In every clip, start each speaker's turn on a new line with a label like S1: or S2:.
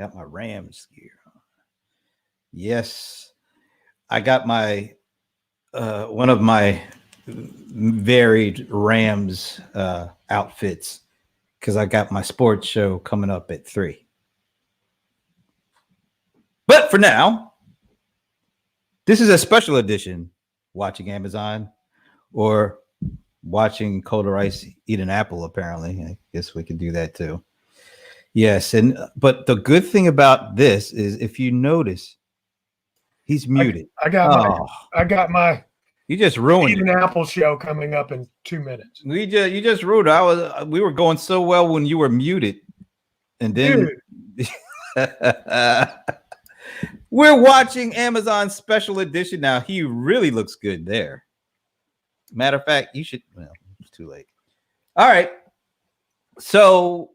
S1: Got my Rams gear on. Yes, I got my one of my varied Rams outfits because I got my sports show coming up at 3. But for now, this is a special edition watching Amazon or watching Cold Rice eat an apple, apparently. I guess we can do that too. Yes, but the good thing about this is if you notice, he's muted.
S2: I got my
S1: you just ruined
S2: Eat an Apple show coming up in 2 minutes.
S1: You just ruined it. We were going so well when you were muted. And then we're watching Amazon special edition now. He really looks good there. Matter of fact, you should. Well, it's too late. All right. So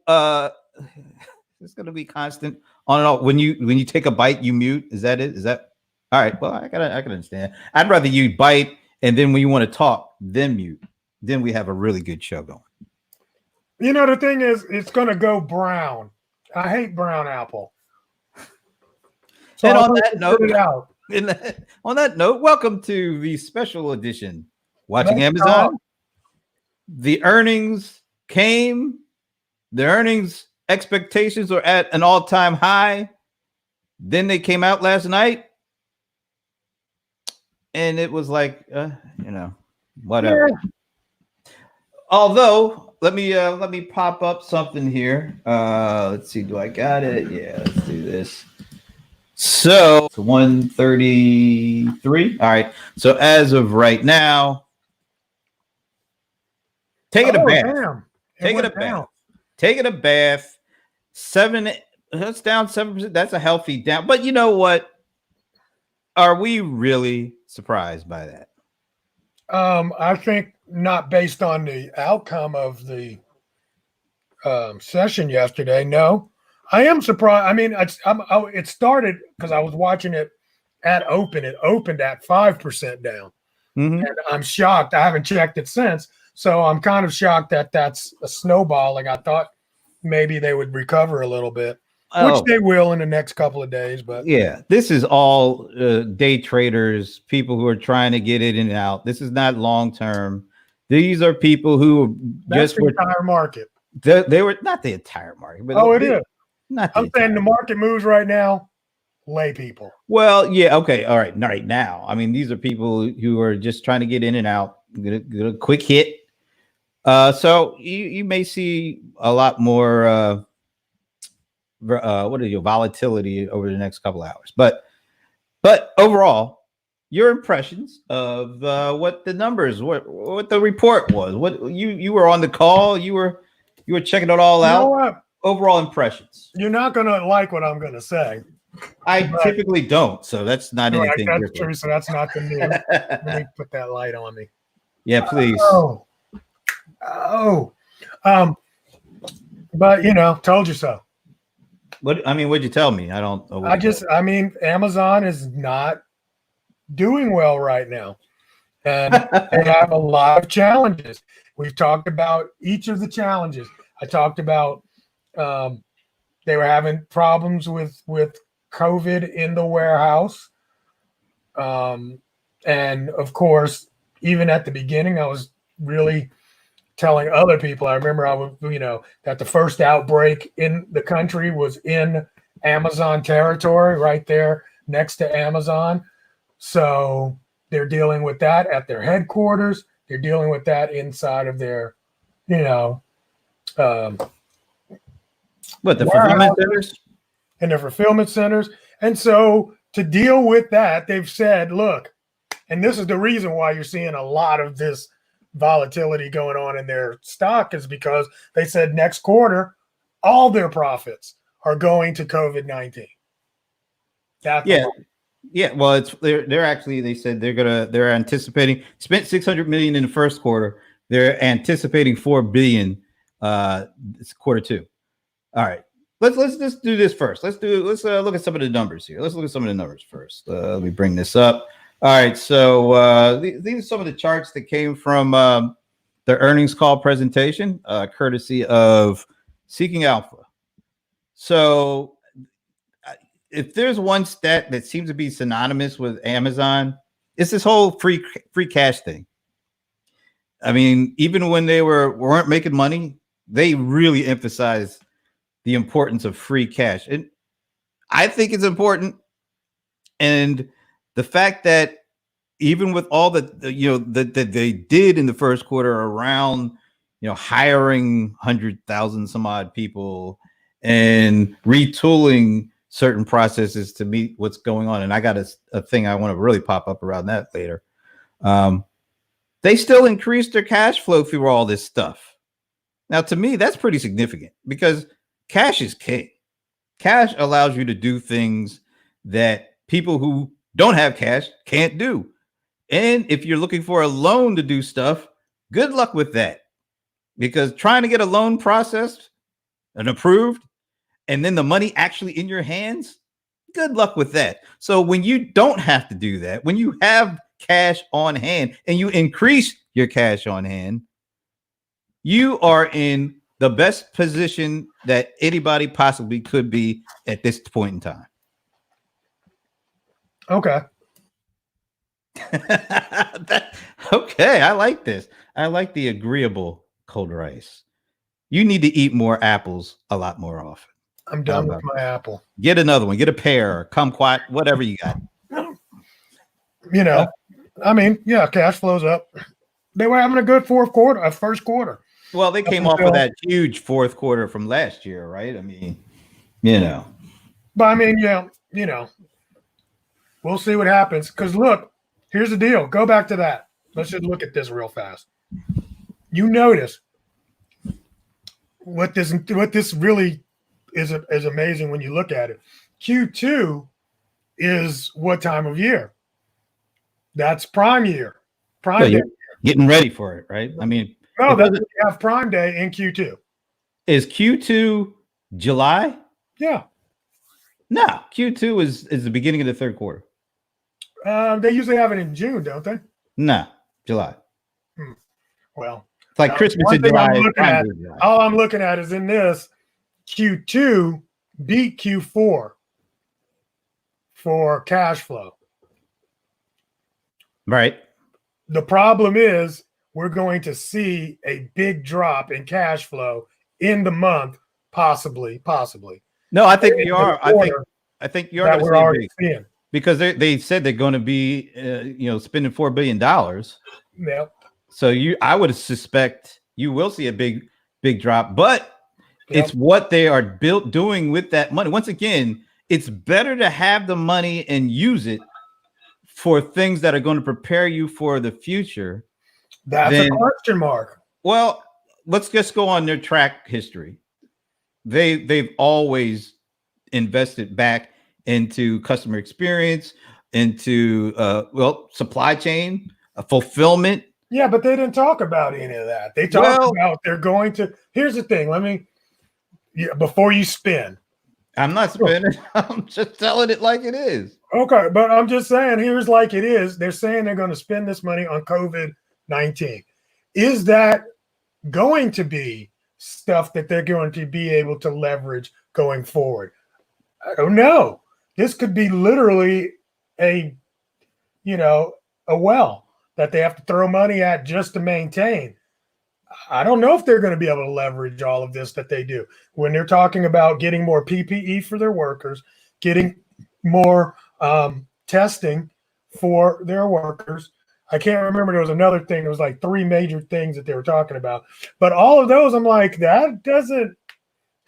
S1: it's going to be constant on and off. When you take a bite, you mute. Is that it? Is that all right? Well, I can understand. I'd rather you bite and then when you want to talk, then mute. Then we have a really good show going.
S2: You know, the thing is, it's going to go brown. I hate brown apple. So
S1: and on that note, welcome to the special edition watching Amazon. The earnings came. The earnings expectations are at an all-time high. Then they came out last night, and it was like, whatever. Yeah. Although, let me pop up something here. Let's see, do I got it? Yeah, let's do this. So 133. All right. So as of right now, taking a bath. Taking a bath. 7. That's down 7%. That's a healthy down. But you know what? Are we really surprised by that?
S2: I think not based on the outcome of the session yesterday. No, I am surprised. I mean, it started because I was watching it at open. It opened at 5% down.
S1: Mm-hmm.
S2: And I'm shocked. I haven't checked it since. So I'm kind of shocked that that's a snowballing. I thought maybe they would recover a little bit, which they will in the next couple of days. But
S1: yeah, this is all day traders, people who are trying to get in and out. This is not long term. These are people who
S2: just the entire market.
S1: They were not the entire market, but
S2: it is. I'm saying the market moves right now. Lay people.
S1: Well, yeah, okay, all right. Right now, I mean, these are people who are just trying to get in and out, get a quick hit. So you may see a lot more volatility over the next couple of hours. But overall, your impressions of what the numbers, what the report was, what you were on the call, you were checking it all out.
S2: What?
S1: Overall impressions.
S2: You're not gonna like what I'm gonna say.
S1: I typically don't, so that's not anything.
S2: That's true. So that's not the news. Let me put that light on me.
S1: Yeah, please.
S2: But told you so.
S1: What'd you tell me? I don't know.
S2: Amazon is not doing well right now. And they have a lot of challenges. We've talked about each of the challenges. I talked about they were having problems with COVID in the warehouse. And of course, even at the beginning, I was really telling other people. I remember that the first outbreak in the country was in Amazon territory, right there next to Amazon. So they're dealing with that at their headquarters. They're dealing with that inside of their,
S1: the fulfillment centers?
S2: And their fulfillment centers. And so to deal with that, they've said, look, and this is the reason why you're seeing a lot of this volatility going on in their stock, is because they said next quarter, all their profits are going to COVID-19.
S1: Yeah. Well, they're actually, they said they're anticipating, spent $600 million in the first quarter. They're anticipating $4 billion this quarter 2. All right. Let's just do this first. Let's look at some of the numbers here. Let's look at some of the numbers first. Let me bring this up. All right. So these are some of the charts that came from the earnings call presentation, courtesy of Seeking Alpha. So if there's one stat that seems to be synonymous with Amazon, it's this whole free cash thing. I mean, even when they weren't making money, they really emphasized the importance of free cash. And I think it's important. And the fact that even with all that they did in the first quarter around hiring 100,000 some odd people and retooling certain processes to meet what's going on, and I got a thing I want to really pop up around that later. They still increased their cash flow through all this stuff. Now, to me, that's pretty significant because cash is king. Cash allows you to do things that people who don't have cash can't do. And if you're looking for a loan to do stuff, good luck with that. Because trying to get a loan processed and approved, and then the money actually in your hands, good luck with that. So when you don't have to do that, when you have cash on hand and you increase your cash on hand, you are in the best position that anybody possibly could be at this point in time.
S2: Okay.
S1: Okay, I like this. I like the agreeable cold rice. You need to eat more apples a lot more often.
S2: I'm done with my apple.
S1: Get another one. Get a pear, kumquat, whatever you got.
S2: I mean, yeah, cash flows up. They were having a good first quarter.
S1: Well, they came off of that huge fourth quarter from last year, right? I mean,
S2: But I mean, we'll see what happens. Because look, here's the deal. Go back to that. Let's just look at this real fast. You notice what this really is amazing when you look at it. Q2 is what time of year? That's Prime year. Prime Day.
S1: Getting ready for it, right? I mean,
S2: we have Prime Day in Q2.
S1: Is Q2 July?
S2: Yeah.
S1: No, Q2 is the beginning of the third quarter.
S2: They usually have it in June, don't they?
S1: No, July.
S2: Well,
S1: it's like Christmas in July.
S2: All I'm looking at is in this Q2 beat Q4 for cash flow.
S1: Right.
S2: The problem is we're going to see a big drop in cash flow in the month, possibly.
S1: No, I think you are. I think you are.
S2: That we're already seeing
S1: because they said they're going to be, spending $4 billion.
S2: Yep.
S1: So I would suspect you will see a big drop, but it's what they are doing with that money. Once again, it's better to have the money and use it for things that are going to prepare you for the future.
S2: That's a question mark.
S1: Well, let's just go on their track history. They've always invested back into customer experience, into supply chain, fulfillment.
S2: Yeah, but they didn't talk about any of that. They talked about they're going to. Here's the thing. Before you spin.
S1: I'm not spinning. I'm just telling it like it is.
S2: Okay, but I'm just saying, here's like it is. They're saying they're going to spend this money on COVID-19. Is that going to be stuff that they're going to be able to leverage going forward? I don't know. This could be literally a well that they have to throw money at just to maintain. I don't know if they're going to be able to leverage all of this that they do. When they're talking about getting more PPE for their workers, getting more testing for their workers. I can't remember. There was another thing. There was like 3 major things that they were talking about. But all of those, I'm like, that doesn't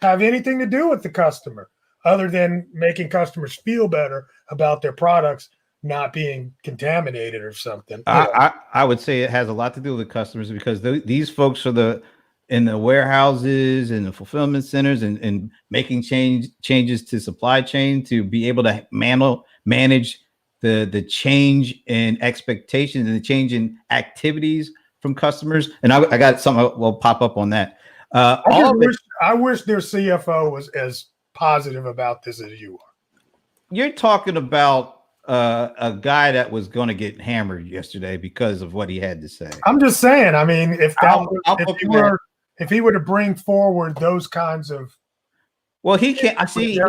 S2: have anything to do with the customer other than making customers feel better about their products not being contaminated or something.
S1: I would say it has a lot to do with the customers because these folks are in the warehouses and the fulfillment centers and making changes to supply chain to be able to manage the change in expectations and the change in activities from customers. And I got something will pop up on that.
S2: I wish their CFO was as positive about this as you are.
S1: You're talking about a guy that was going to get hammered yesterday because of what he had to say.
S2: I'm just saying. I mean, if he were to bring forward those kinds of
S1: Well, he can't. I see.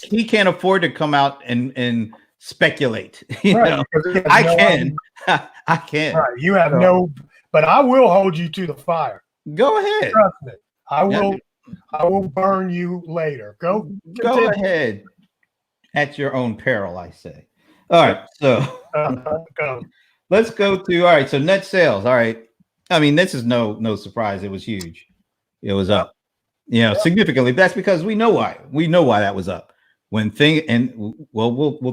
S1: He can't afford to come out and speculate. You know, I can. I can.
S2: Right, you have no, but I will hold you to the fire.
S1: Go ahead.
S2: Trust me. I will burn you later. Go
S1: ahead. At your own peril, I say. All right, so
S2: go.
S1: Let's go to all right. So net sales. All right. I mean, this is no surprise. It was huge. It was up, significantly. That's because we know why. We know why that was up. We'll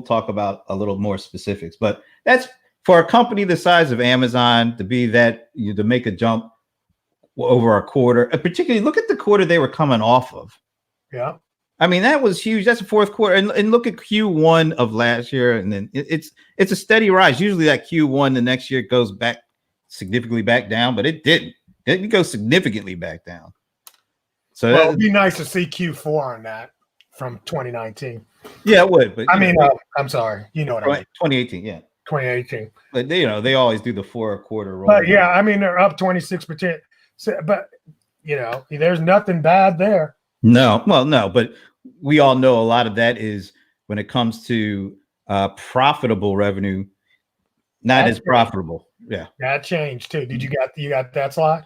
S1: talk about a little more specifics, but that's for a company the size of Amazon to be that to make a jump over a quarter. Particularly, look at the quarter they were coming off of.
S2: Yeah.
S1: I mean, that was huge. That's the fourth quarter. And look at Q1 of last year. And then it's a steady rise. Usually that Q1 the next year goes back significantly back down, but it didn't. It didn't go significantly back down. So
S2: it'd be nice to see Q4 on that from 2019.
S1: Yeah, it would. But
S2: I mean, I'm sorry. You know what I mean.
S1: 2018, yeah.
S2: 2018.
S1: But they always do the 4-quarter roll.
S2: But yeah, I mean, they're up 26%. So, but there's nothing bad there.
S1: No, but we all know a lot of that is when it comes to profitable revenue, not as profitable. Yeah,
S2: that changed too. Did you got that slide?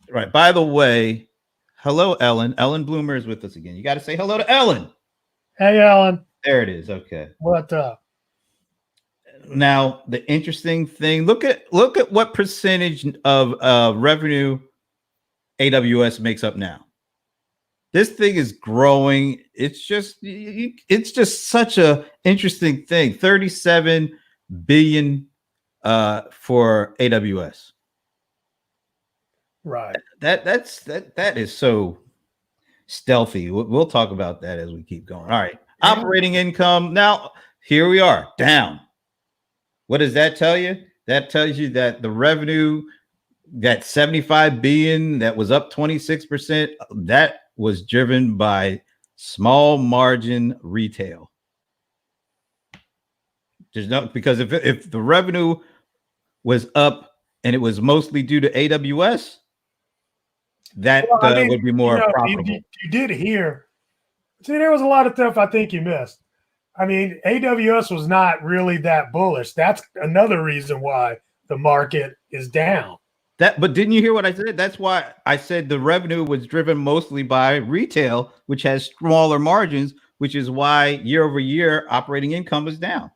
S1: Right. By the way, hello, Ellen. Ellen Bloomer is with us again. You got to say hello to Ellen.
S2: Hey, Ellen.
S1: There it is. Okay.
S2: What's up?
S1: Now the interesting thing. Look at what percentage of revenue AWS makes up now. This thing is growing. It's just such a interesting thing. 37 billion for AWS.
S2: Right.
S1: That is so stealthy. We'll talk about that as we keep going. All right. Operating income. Now here we are down. What does that tell you? That tells you that the revenue, that 75 billion that was up 26%, that was driven by small margin retail. There's no, because if the revenue was up and it was mostly due to AWS, that would be more profitable.
S2: You did hear. See, there was a lot of stuff I think you missed. I mean, AWS was not really that bullish. That's another reason why the market is down.
S1: But didn't you hear what I said? That's why I said the revenue was driven mostly by retail, which has smaller margins, which is why year over year operating income is down.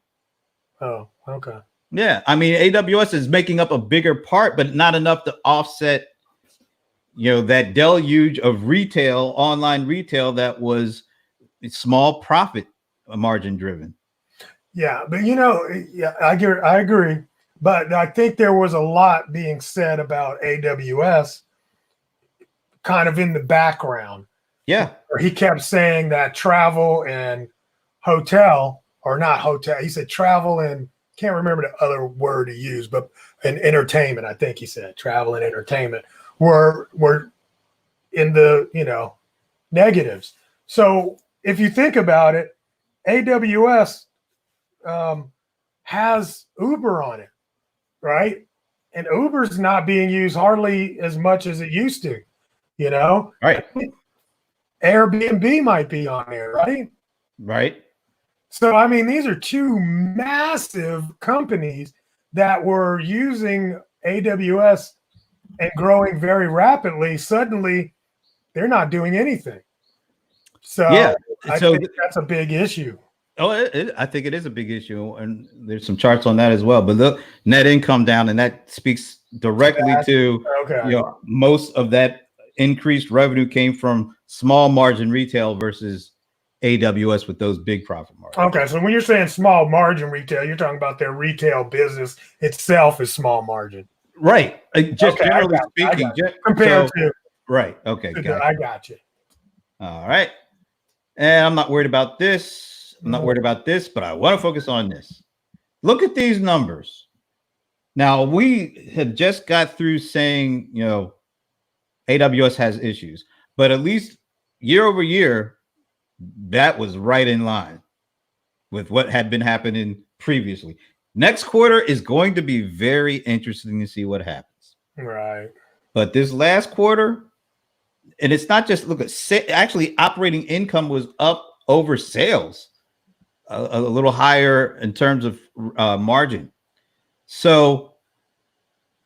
S2: Oh, okay.
S1: Yeah. I mean, AWS is making up a bigger part, but not enough to offset, that deluge of retail, online retail that was small profit margin driven.
S2: Yeah. But, I agree. But I think there was a lot being said about AWS kind of in the background.
S1: Yeah.
S2: Or he kept saying that travel and hotel, or not hotel, he said travel and can't remember the other word he used, but and entertainment, I think he said travel and entertainment were in the, negatives. So if you think about it, AWS has Uber on it. Right. And Uber's not being used hardly as much as it used to,
S1: Right.
S2: Airbnb might be on there. Right.
S1: Right.
S2: So, I mean, these are two massive companies that were using AWS and growing very rapidly. Suddenly they're not doing anything. So
S1: yeah.
S2: I think that's a big issue.
S1: Oh, I think it is a big issue, and there's some charts on that as well. But look, net income down, and that speaks directly to most of that increased revenue came from small margin retail versus AWS with those big profit margins.
S2: Okay, so when you're saying small margin retail, you're talking about their retail business itself is small margin,
S1: right? Just generally speaking,
S2: compared to
S1: right. Okay,
S2: I got you.
S1: All right, and I'm not worried about this. I'm not worried about this, but I want to focus on this. Look at these numbers. Now, we have just got through saying, AWS has issues, but at least year over year, that was right in line with what had been happening previously. Next quarter is going to be very interesting to see what happens.
S2: Right.
S1: But this last quarter, And it's not just look at actually operating income was up over sales, a little higher in terms of margin. So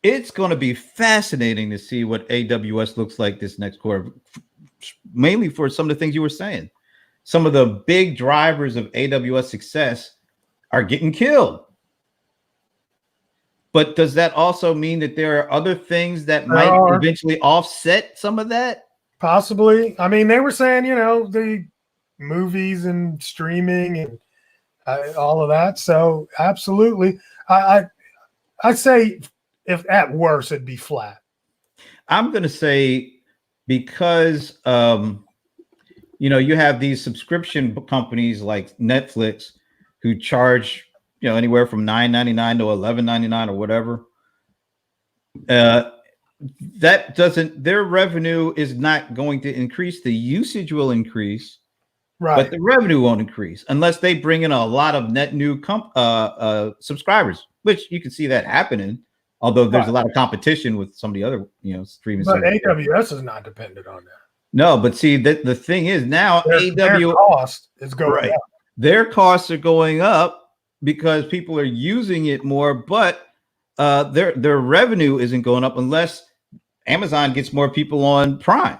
S1: it's going to be fascinating to see what AWS looks like this next quarter, mainly for some of the things you were saying. Some of the big drivers of AWS success are getting killed. But does that also mean that there are other things that might eventually offset some of that?
S2: Possibly. I mean, they were saying, the movies and streaming and all of that. So absolutely. I say if at worst it'd be flat.
S1: I'm going to say because, you have these subscription companies like Netflix who charge, anywhere from $9.99 to $11.99 or whatever. Their revenue is not going to increase. The usage will increase, right? But the revenue won't increase unless they bring in a lot of net new subscribers, which you can see that happening. Although there's a lot of competition with some of the other, streaming.
S2: But AWS is not dependent on that.
S1: No, but see the thing is now
S2: their cost is going up.
S1: Their costs are going up because people are using it more, but their revenue isn't going up unless Amazon gets more people on Prime.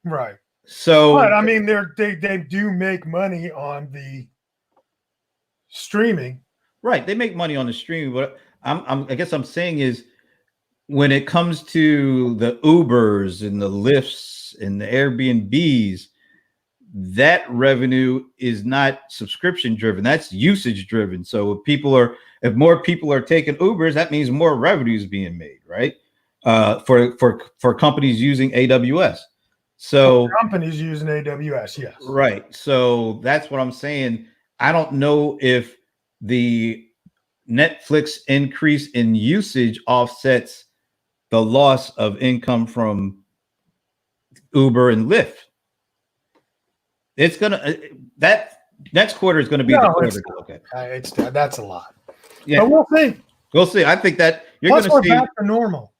S2: Right.
S1: So,
S2: but I mean, they do make money on the streaming.
S1: Right. They make money on the streaming, but I guess I'm saying is when it comes to the Ubers and the Lyfts and the Airbnbs, that revenue is not subscription driven. That's usage driven. So if more people are taking Ubers, that means more revenue is being made, right? For companies using AWS. So
S2: companies using AWS, yes.
S1: Right. So that's what I'm saying. I don't know if the Netflix increase in usage offsets the loss of income from Uber and Lyft. It's that next quarter is going to be the quarter.
S2: Okay, that's a lot.
S1: Yeah,
S2: but we'll see.
S1: We'll see. I think that you're going to see
S2: back to normal.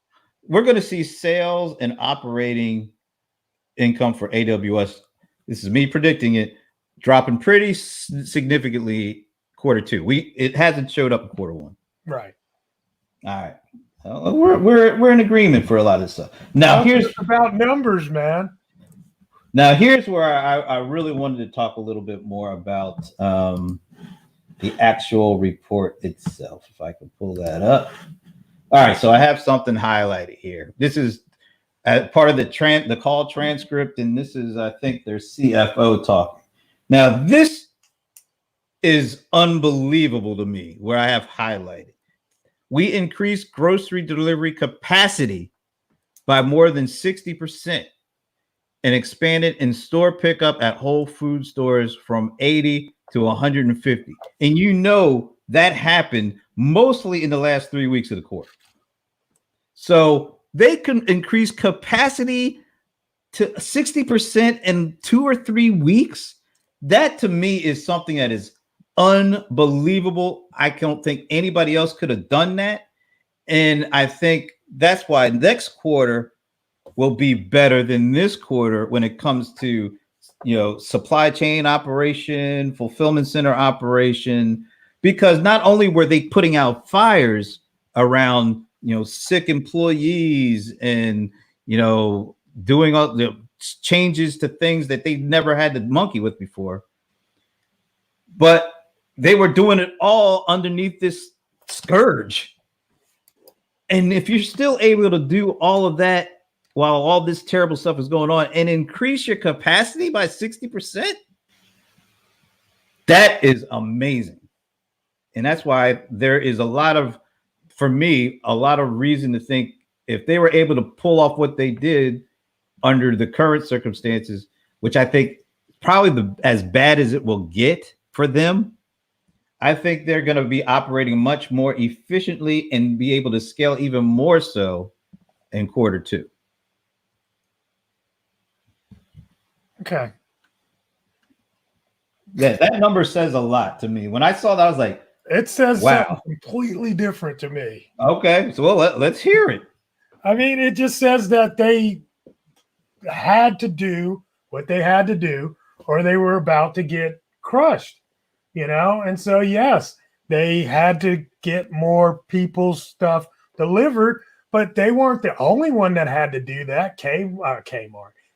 S1: We're going to see sales and operating income for AWS. This is me predicting it dropping pretty significantly quarter two. It hasn't showed up in quarter one.
S2: Right.
S1: All right. We're in agreement for a lot of this stuff. Now here's
S2: about numbers, man.
S1: Now here's where I really wanted to talk a little bit more about the actual report itself. If I can pull that up. All right, so I have something highlighted here. This is part of the call transcript, and this is, I think, their CFO talking. Now this is unbelievable to me. Where I have highlighted, we increased grocery delivery capacity by more than 60%. And expanded in-store pickup at Whole Food stores from 80 to 150. And that happened mostly in the last 3 weeks of the quarter. So they can increase capacity to 60% in 2 or 3 weeks. That to me is something that is unbelievable. I don't think anybody else could have done that. And I think that's why next quarter will be better than this quarter when it comes to, supply chain operation, fulfillment center operation, because not only were they putting out fires around, sick employees and, doing all the changes to things that they never had to monkey with before, but they were doing it all underneath this scourge. And if you're still able to do all of that while all this terrible stuff is going on and increase your capacity by 60%, that is amazing. And that's why there is for me, a lot of reason to think if they were able to pull off what they did under the current circumstances, which I think probably as bad as it will get for them, I think they're going to be operating much more efficiently and be able to scale even more so in quarter two.
S2: Okay.
S1: Yeah, that number says a lot to me. When I saw that, I was like,
S2: it says something completely different to me.
S1: Okay, so let's hear it.
S2: I mean, it just says that they had to do what they had to do, or they were about to get crushed, And so, yes, they had to get more people's stuff delivered, but they weren't the only one that had to do that. Kmart,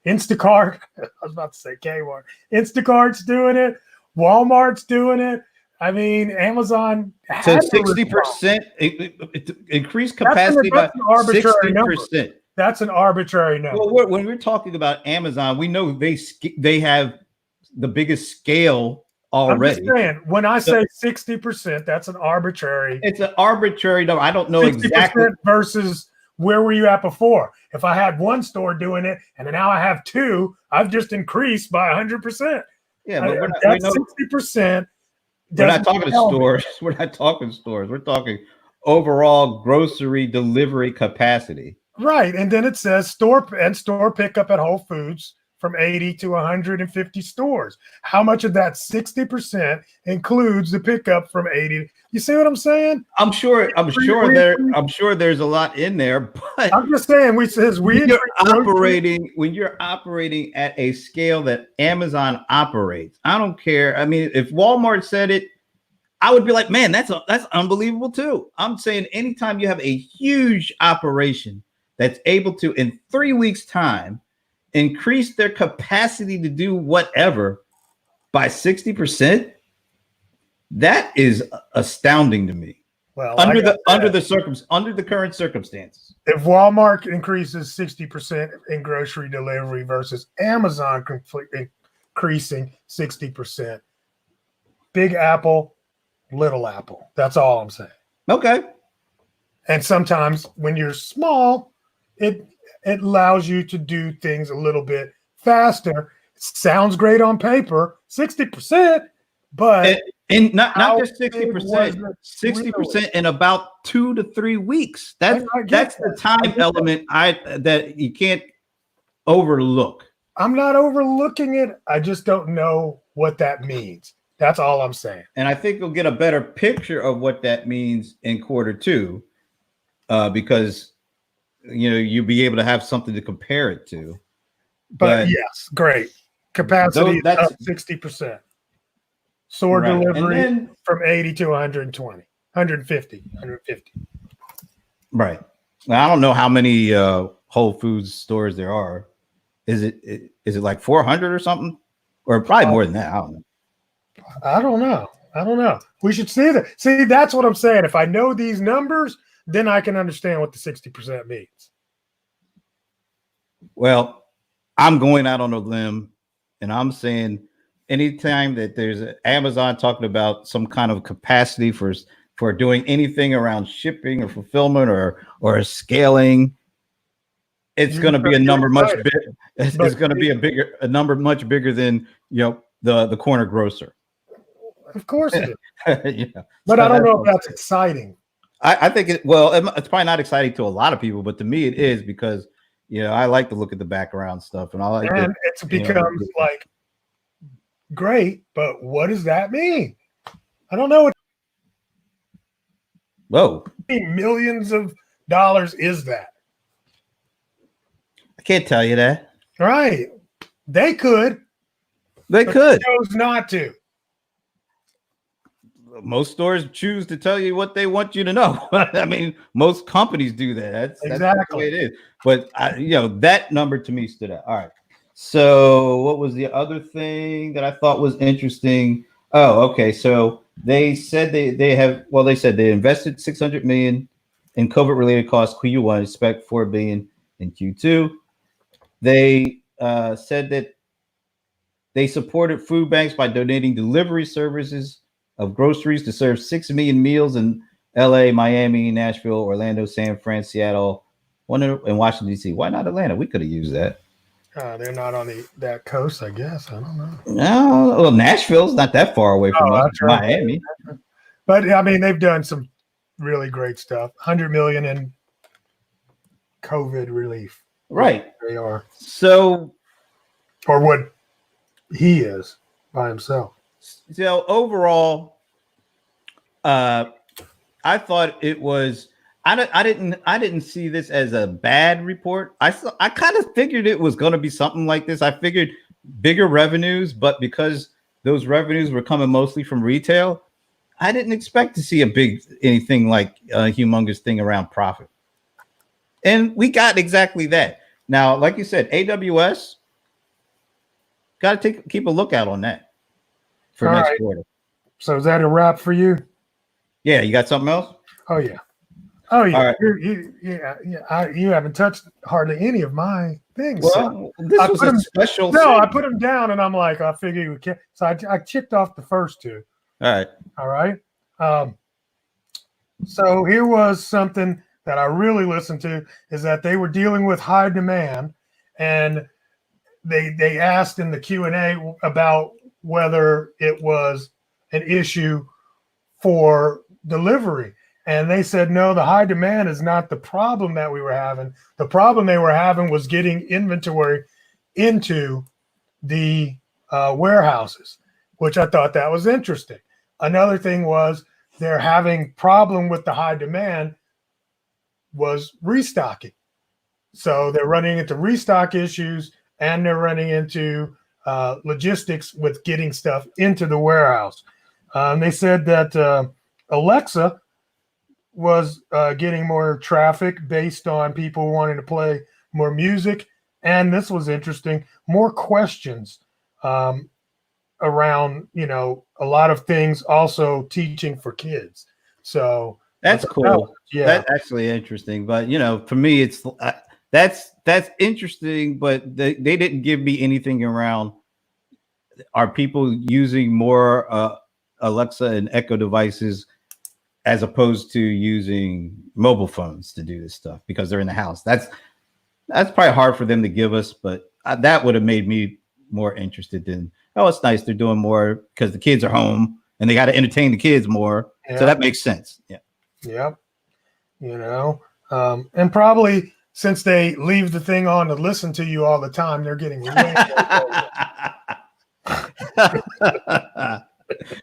S2: Instacart. I was about to say Kmart. Instacart's doing it. Walmart's doing it. I mean, Amazon.
S1: So 60% increased capacity by 60%.
S2: That's an arbitrary number.
S1: Well, when we're talking about Amazon, we know they have the biggest scale already.
S2: I'm just saying, when I say 60%, that's an arbitrary.
S1: It's an arbitrary number. I don't know exactly.
S2: Versus where were you at before? If I had one store doing it and now I have two, I've just increased by 100%.
S1: Yeah, but
S2: that's 60%.
S1: We're not talking stores. We're not talking stores. We're talking overall grocery delivery capacity.
S2: Right. And then it says store pickup at Whole Foods from 80 to 150 stores. How much of that 60% includes the pickup from 80? You see what I'm saying?
S1: I'm sure there's a lot in there, but
S2: I'm just saying when
S1: you're operating at a scale that Amazon operates. I don't care. I mean, if Walmart said it, I would be like, man, that's unbelievable too. I'm saying anytime you have a huge operation that's able to, in 3 weeks' time, increase their capacity to do whatever by 60%, that is astounding to me.
S2: Well,
S1: under the current circumstances.
S2: If Walmart increases 60% in grocery delivery versus Amazon increasing 60%, Big Apple, Little Apple. That's all I'm saying.
S1: Okay.
S2: And sometimes when you're small, it allows you to do things a little bit faster. It sounds great on paper, 60%, but
S1: and not just 60%, 60% in about 2 to 3 weeks. That's the time element that you can't overlook.
S2: I'm not overlooking it. I just don't know what that means. That's all I'm saying.
S1: And I think you'll get a better picture of what that means in quarter 2, because you'll be able to have something to compare it to.
S2: But yes, great. Capacity up 60%. Store delivery from 80 to 120, 150.
S1: Right. Now, I don't know how many Whole Foods stores there are. Is it like 400 or something? Or probably more than that.
S2: I don't know. We should see that. See, that's what I'm saying. If I know these numbers, then I can understand what the 60% means.
S1: Well, I'm going out on a limb and I'm saying anytime that there's Amazon talking about some kind of capacity for doing anything around shipping or fulfillment or scaling, it's going to be a number much bigger. It's going to be a number much bigger than the corner grocer.
S2: Of course it is. But I don't know if that's exciting.
S1: I think it's probably not exciting to a lot of people, but to me it is, because I like to look at the background stuff, and
S2: it becomes like great, but what does that mean? I don't know what.
S1: Whoa!
S2: Millions of dollars is that?
S1: I can't tell you that.
S2: Right? They could.
S1: They could.
S2: Chose not to.
S1: Most stores choose to tell you what they want you to know. I mean, most companies do that. That's the way it is. But that number to me stood out. All right. So what was the other thing that I thought was interesting? Oh, okay. So they said they invested $600 million in COVID related costs Q1, expect $4 billion in Q2. They said that they supported food banks by donating delivery services of groceries to serve 6 million meals in LA, Miami, Nashville, Orlando, San Fran, Seattle, and Washington, D.C. Why not Atlanta? We could have used that.
S2: They're not on that coast, I guess. I don't know.
S1: No, well, Nashville's not that far away from us. Miami.
S2: But I mean, they've done some really great stuff. $100 million in COVID relief.
S1: Right.
S2: They are.
S1: So,
S2: or what he is by himself.
S1: So overall, I thought it was. I didn't see this as a bad report. I kind of figured it was going to be something like this. I figured bigger revenues, but because those revenues were coming mostly from retail, I didn't expect to see anything like a humongous thing around profit. And we got exactly that. Now, like you said, AWS got to keep a lookout on that for next quarter.
S2: So is that a wrap for you?
S1: Yeah, you got something else?
S2: Oh yeah. Oh yeah.
S1: Right.
S2: You haven't touched hardly any of my things.
S1: Well, this was a special.
S2: No, I put them down, and I'm like, I figure you can. So I checked off the first two.
S1: All
S2: right. So here was something that I really listened to, is that they were dealing with high demand, and they asked in the Q&A about whether it was an issue for delivery. And they said, no, the high demand is not the problem that we were having. The problem they were having was getting inventory into the warehouses, which I thought that was interesting. Another thing was they're having problem with the high demand was restocking. So they're running into restock issues, and they're running into logistics with getting stuff into the warehouse. They said that Alexa was getting more traffic based on people wanting to play more music. And this was interesting, more questions around, a lot of things, also teaching for kids. So
S1: that's cool.
S2: Yeah,
S1: that's actually interesting. But, for me, it's that's interesting, but they didn't give me anything around, are people using more Alexa and Echo devices as opposed to using mobile phones to do this stuff because they're in the house. That's probably hard for them to give us, but that would have made me more interested than, oh, it's nice they're doing more because the kids are home and they got to entertain the kids more. Yeah. So that makes sense. Yeah.
S2: Yep. And probably since they leave the thing on to listen to you all the time, they're getting way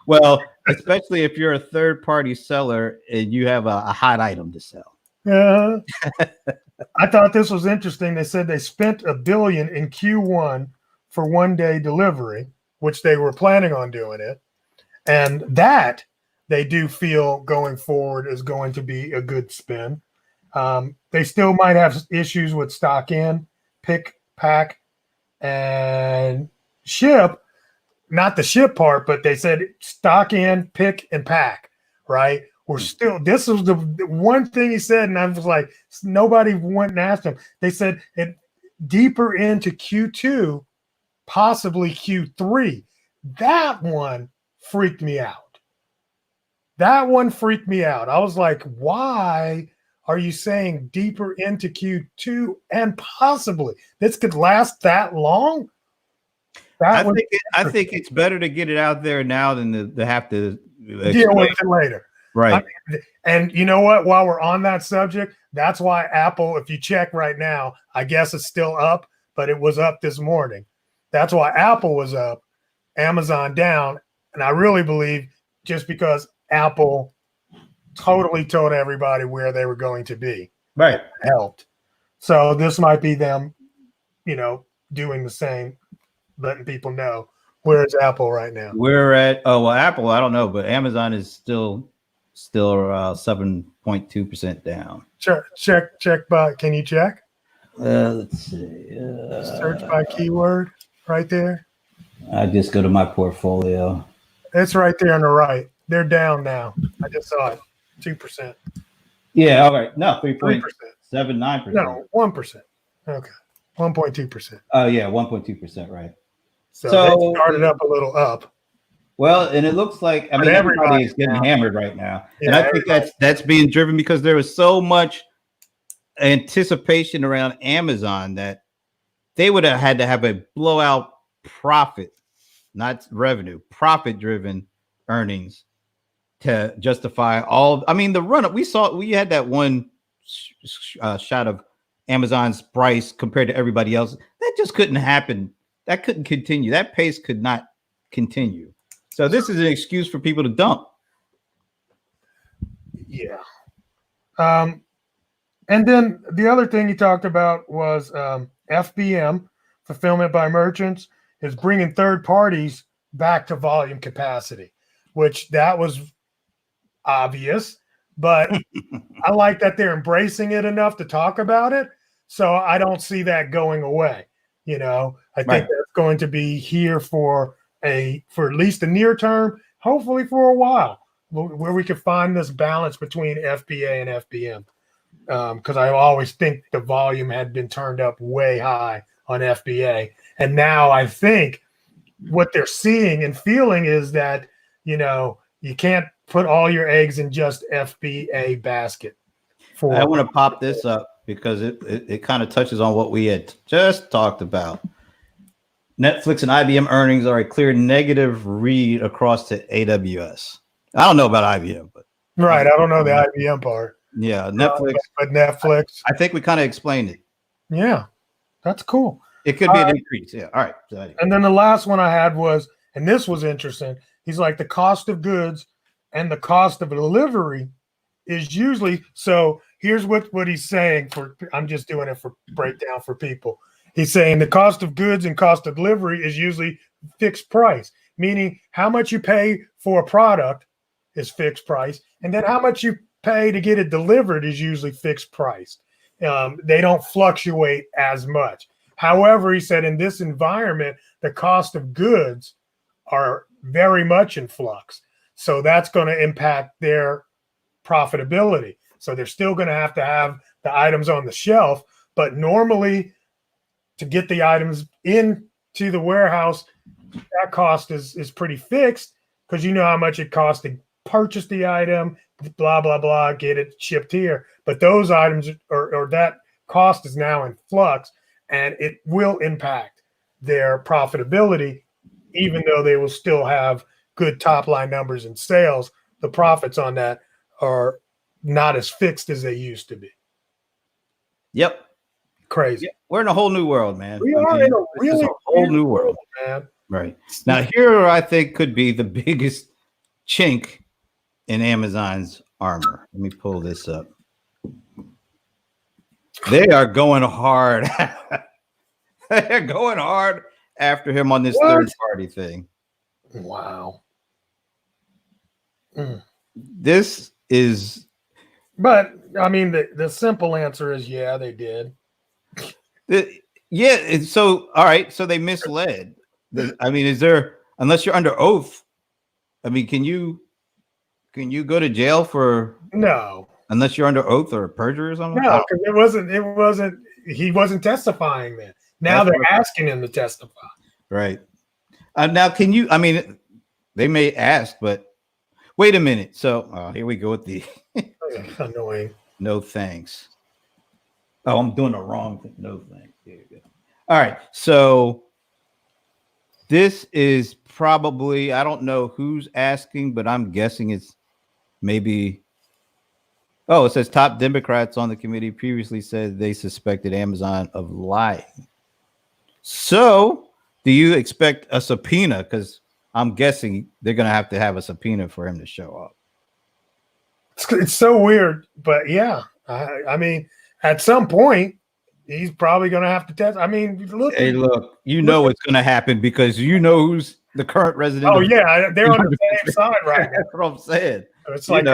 S1: Well, especially if you're a third-party seller and you have a hot item to sell.
S2: Yeah. I thought this was interesting. They said they spent $1 billion in Q1 for one-day delivery, which they were planning on doing it. And that they do feel going forward is going to be a good spin. They still might have issues with stock in, pick, pack, and ship. Not the ship part, but they said stock in, pick, and pack, right? We're still, this was the one thing he said, and I was like, nobody went and asked him. They said it deeper into Q2, possibly Q3. That one freaked me out. I was like, why are you saying deeper into Q2 and possibly? This could last that long?
S1: I think it's better to get it out there now than to have to
S2: deal with it later.
S1: Right.
S2: And you know what? While we're on that subject, that's why Apple, if you check right now, I guess it's still up, but it was up this morning. That's why Apple was up, Amazon down. And I really believe just because Apple totally told everybody where they were going to be.
S1: Right.
S2: Helped. So this might be them, doing the same, letting people know. Where's Apple right now?
S1: We're at Apple, I don't know, but Amazon is still 7.2% down.
S2: Check by. Can you check?
S1: Let's see.
S2: Search by keyword right there.
S1: I just go to my portfolio.
S2: It's right there on the right. They're down now. I just saw it. 2%.
S1: Yeah. All right. No, 3.79%.
S2: No, 1%. Okay. 1.2%.
S1: Oh yeah, 1.2%. Right.
S2: So they started up a little up.
S1: Well, and it looks like everybody is getting hammered right now, and I think that's being driven because there was so much anticipation around Amazon that they would have had to have a blowout profit, not revenue, profit-driven earnings to justify all. I mean, the run up we had that one shot of Amazon's price compared to everybody else. That just couldn't happen. That couldn't continue. That pace could not continue. So this is an excuse for people to dump.
S2: Yeah. And then the other thing he talked about was FBM, fulfillment by merchants, is bringing third parties back to volume capacity, which that was obvious, but I like that they're embracing it enough to talk about it. So I don't see that going away. You know, I think
S1: Right.
S2: that's going to be here for at least the near term, hopefully for a while, where we can find this balance between FBA and FBM. Because I always think the volume had been turned up way high on FBA, and now I think what they're seeing and feeling is that you can't put all your eggs in just FBA basket.
S1: I want to pop this up because it kind of touches on what we had just talked about. Netflix and IBM earnings are a clear negative read across to AWS. I don't know about IBM, but
S2: right. I don't know the IBM part.
S1: Yeah, Netflix.
S2: But Netflix.
S1: I think we kind of explained it.
S2: Yeah, that's cool.
S1: It could be an increase. Yeah. All right. So anyway.
S2: And then the last one I had was, and this was interesting. He's like, the cost of goods and the cost of delivery is usually, so here's what he's saying I'm just doing it for breakdown for people. He's saying the cost of goods and cost of delivery is usually fixed price, meaning how much you pay for a product is fixed price. And then how much you pay to get it delivered is usually fixed price. They don't fluctuate as much. However, he said in this environment, the cost of goods are very much in flux. So that's going to impact their profitability. So they're still going to have the items on the shelf, but normally to get the items into the warehouse, that cost is pretty fixed because you know how much it costs to purchase the item, blah, blah, blah, get it shipped here. But those items or that cost is now in flux, and it will impact their profitability, even though they will still have good top line numbers and sales. The profits on that are not as fixed as they used to be.
S1: Yep.
S2: Crazy.
S1: Yeah, we're in a whole new world, man.
S2: We are in a really
S1: whole new world,
S2: man.
S1: Right. Now, here I think could be the biggest chink in Amazon's armor. Let me pull this up. They are going hard. They're going hard after him on this third party thing.
S2: Wow.
S1: This is.
S2: But I mean, the simple answer is yeah, they did.
S1: Yeah. So, all right. So they misled. I mean, is there, unless you're under oath, I mean, can you go to jail for
S2: no,
S1: unless you're under oath or perjury or something?
S2: No, because he wasn't testifying then. Now they're asking him to testify.
S1: Right. Now, can you, I mean, they may ask, but wait a minute. So here we go with the
S2: annoying.
S1: No thanks. Oh, I'm doing the wrong thing. No thanks. There you go. All right. So this is probably, I don't know who's asking, but I'm guessing it's maybe. Oh, it says top Democrats on the committee previously said they suspected Amazon of lying. So do you expect a subpoena? Because I'm guessing they're going to have a subpoena for him to show up.
S2: It's so weird, but yeah. I mean, at some point, he's probably going to have to test. I mean, look,
S1: you know it's going to happen because you know who's the current resident.
S2: Oh, yeah. They're on the same side right now.
S1: That's what I'm saying.
S2: It's like,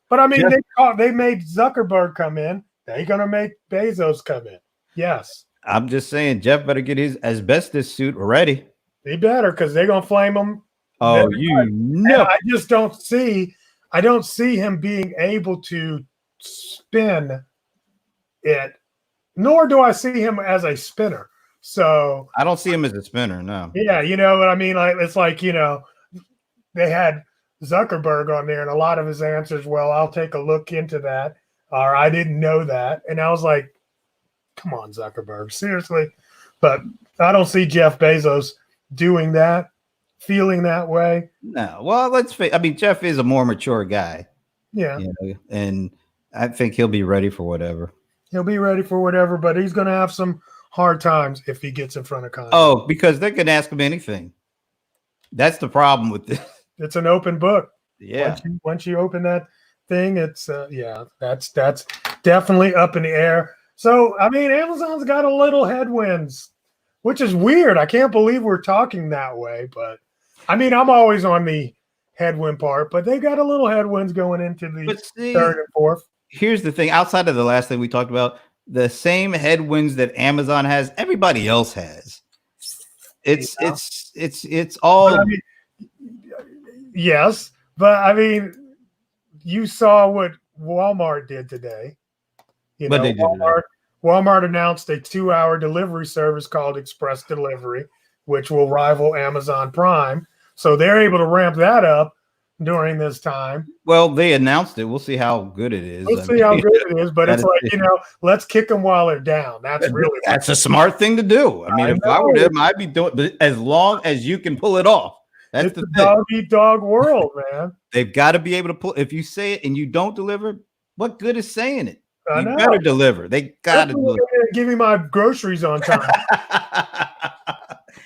S2: but I mean, they made Zuckerberg come in. They're going to make Bezos come in. Yes.
S1: I'm just saying, Jeff better get his asbestos suit ready.
S2: He better, because they're going to flame him.
S1: Oh, you know.
S2: I just don't see him being able to spin it, nor do I see him as a spinner. So
S1: I don't see him as a spinner, no.
S2: Yeah, you know what I mean? Like, it's like, they had Zuckerberg on there, and a lot of his answers, well, I'll take a look into that, or I didn't know that. And I was like, come on, Zuckerberg, seriously? But I don't see Jeff Bezos doing that, feeling that way.
S1: No. Well, let's face, I mean, Jeff is a more mature guy.
S2: Yeah.
S1: And I think he'll be ready for whatever.
S2: He'll be ready for whatever, but he's going to have some hard times if he gets in front of Congress.
S1: Oh, because they can ask him anything. That's the problem with this.
S2: It's an open book.
S1: Yeah.
S2: Once you open that thing, it's that's definitely up in the air. So, I mean, Amazon's got a little headwinds, which is weird. I can't believe we're talking that way. But, I mean, I'm always on the headwind part, but they got a little headwinds going into the
S1: But see,
S2: third and fourth.
S1: here's the thing. Outside of the last thing we talked about, the same headwinds that Amazon has, everybody else has. It's all.
S2: But, I mean, yes, but I mean, you saw what Walmart did today. You
S1: What
S2: know,
S1: they did today?
S2: Walmart announced a 2-hour delivery service called Express Delivery, which will rival Amazon Prime. So they're able to ramp that up during this time.
S1: Well, they announced it. We'll see how good it is.
S2: We'll
S1: I
S2: see
S1: mean,
S2: how good it is, but
S1: that
S2: it's
S1: is-
S2: like, you know, let's kick them while they're down. That's really
S1: that's a smart thing to do. I mean,
S2: I
S1: if I were
S2: know.
S1: them, I'd be doing. But as long as you can pull it off, that's
S2: it's
S1: the
S2: a
S1: thing.
S2: dog eat dog world, man.
S1: They've got to be able to pull. If you say it and you don't deliver, what good is saying it?
S2: I
S1: You
S2: know.
S1: better deliver. They got to
S2: Especially when
S1: deliver.
S2: they're gonna give me my groceries on time.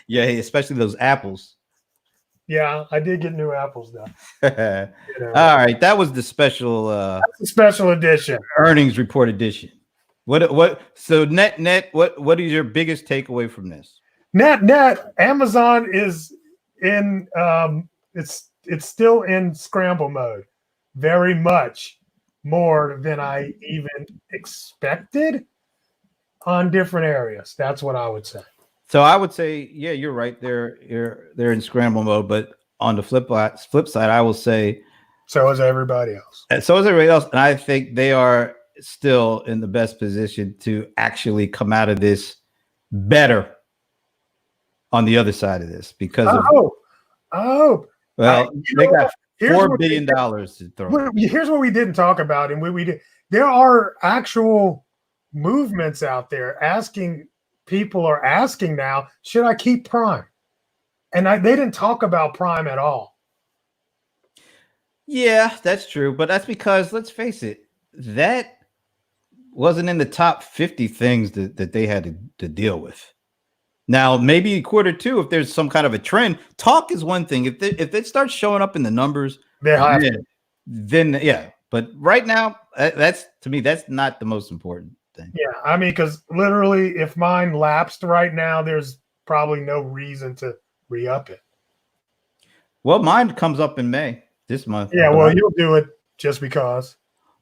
S1: Yeah, especially those apples.
S2: Yeah, I did get new apples though.
S1: All
S2: You know.
S1: right, that was the special
S2: That's a special edition.
S1: earnings report edition. What? So net, what is your biggest takeaway from this?
S2: Net, Amazon is in it's still in scramble mode, very much more than I even expected on different areas. That's what I would say.
S1: So I would say, yeah, you're right. They're in scramble mode, but on the flip side, I will say,
S2: So is everybody else.
S1: and so is everybody else, and I think they are still in the best position to actually come out of this better on the other side of this because of,
S2: Oh,
S1: well,
S2: you
S1: they
S2: know
S1: got
S2: what? Here's
S1: $4
S2: what
S1: billion to throw.
S2: Here's what we didn't talk about, and we did. There are actual movements out there people are asking now, should I keep Prime? And they didn't talk about Prime at all.
S1: Yeah, that's true, but that's because let's face it, that wasn't in the top 50 things that they had to deal with. Now, maybe quarter two, if there's some kind of a trend, talk is one thing. If it starts showing up in the numbers, then yeah. But right now, that's to me, that's not the most important thing.
S2: Yeah, I mean, because literally, if mine lapsed right now, there's probably no reason to re-up it.
S1: Well, mine comes up in May this month.
S2: Yeah, well, you'll do it just because.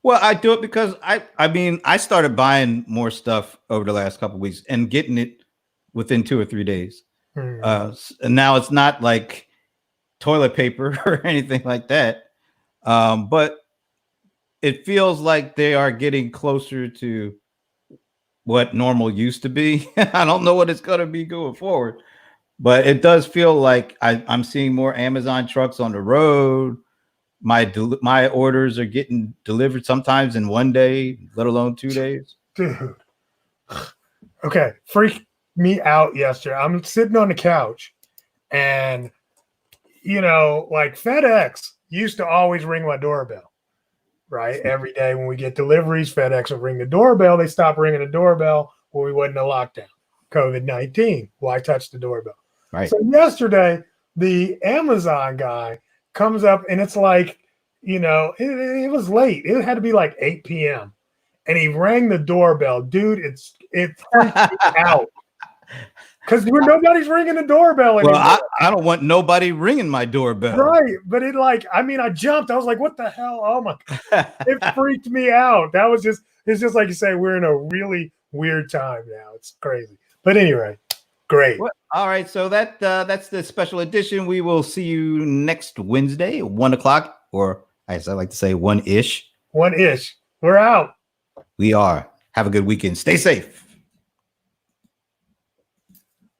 S1: Well, I do it because I mean, I started buying more stuff over the last couple of weeks and getting it within 2 or 3 days. And now it's not like toilet paper or anything like that. But it feels like they are getting closer to what normal used to be. I don't know what it's going to be going forward, but it does feel like I'm seeing more Amazon trucks on the road. My orders are getting delivered sometimes in 1 day, let alone 2 days.
S2: Dude. Okay, freaked me out yesterday. I'm sitting on the couch and, you know, like FedEx used to always ring my doorbell, right? Every day when we get deliveries, FedEx will ring the doorbell. They stopped ringing the doorbell when we wasn't in a lockdown. COVID-19. Why touch the doorbell?
S1: Right.
S2: So yesterday, the Amazon guy comes up and it's like, you know, it was late. It had to be like 8 p.m. And he rang the doorbell. Dude, it freaked me out. Because nobody's ringing the doorbell anymore.
S1: Well, I don't want nobody ringing my doorbell.
S2: Right. But I jumped. I was like, what the hell? Oh my God. It freaked me out. It's just like you say, we're in a really weird time now. It's crazy. But anyway, great.
S1: Well, all right. So that's the special edition. We will see you next Wednesday, 1 o'clock, or as I like to say, 1-ish.
S2: 1-ish. We're out.
S1: We are. Have a good weekend. Stay safe.